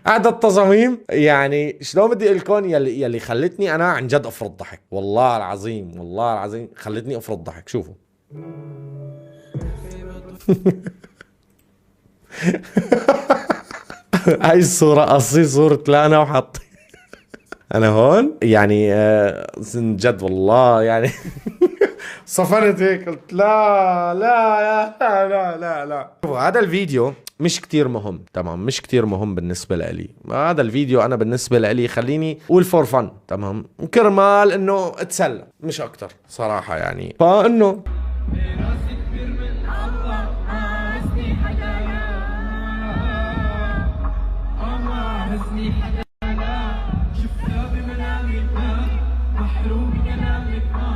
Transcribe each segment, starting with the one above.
هذا التصاميم يعني شلون بدي اقول لكم، يلي خلتني انا عن جد افرط ضحك، والله العظيم والله العظيم خلتني افرط ضحك. شوفوا. هاي الصورة قصي صورة لانا وحط انا هون يعني جد والله يعني صفنت هيك قلت لا لا لا لا لا لا. هذا الفيديو مش كتير مهم، تمام، مش كتير مهم بالنسبة لي. هذا الفيديو أنا بالنسبة لي خليني أقول فور فن، تمام، كرمال إنه اتسلى مش أكتر صراحة يعني. فإنه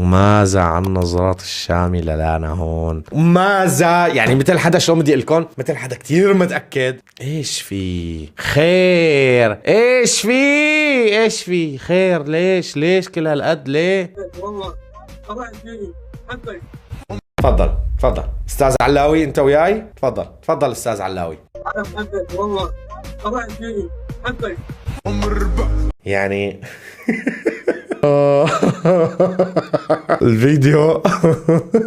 وماذا عن نظرات الشامي للانا هون؟ ماذا يعني مثل حدا شلون بدي لكم، مثل حدا كتير متأكد. ايش في خير؟ ايش في ايش في خير؟ ليش كل هالقد ليه؟ والله طلعت فيني حبك. تفضل تفضل استاذ علاوي، انت وياي، تفضل تفضل استاذ علاوي. انا بحبك والله طلعت فيني حبك يعني. الفيديو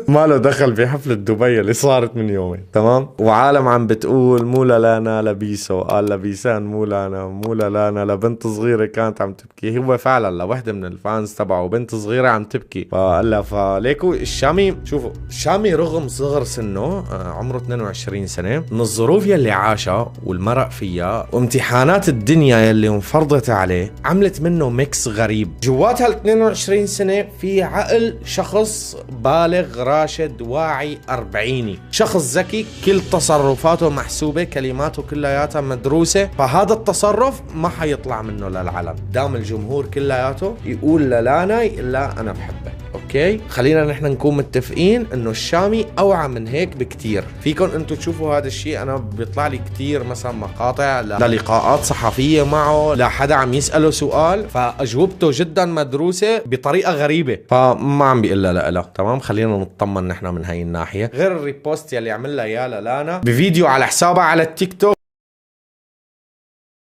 ما له دخل بحفلة دبي اللي صارت من يومين، تمام، وعالم عم بتقول مو لانا لبيسو، قال لبيسان مو لانا، مو لانا لبنت صغيرة كانت عم تبكي. هو فعلا لوحدة من الفانز تبعه بنت صغيرة عم تبكي، فقال لها فليكو الشامي. شوفوا الشامي رغم صغر سنه عمره 22 سنة، من الظروف يلي عاشها والمرق فيها وامتحانات الدنيا يلي انفرضت عليه، عملت منه ميكس غريب. جوات هال 22 سنة في عقل شخص بالغ راشد واعي أربعيني، شخص ذكي كل تصرفاته محسوبة، كلماته كلياتها مدروسة. فهذا التصرف ما حيطلع منه للعلن، دام الجمهور كلياته يقول للانا لا أنا بحبك. اوكي، خلينا نحن نكون متفقين انه الشامي اوعى من هيك بكتير. فيكم انتم تشوفوا هذا الشيء، انا بيطلع لي كتير مثلا مقاطع للقاءات صحفية معه، لحدا عم يسأله سؤال فاجوبته جدا مدروسة بطريقة غريبة، فما عم بيقول لا لا. تمام، خلينا نطمن نحن من هاي الناحية. غير الريبوست يلي عملها يا لانا بفيديو على حسابها على التيك توك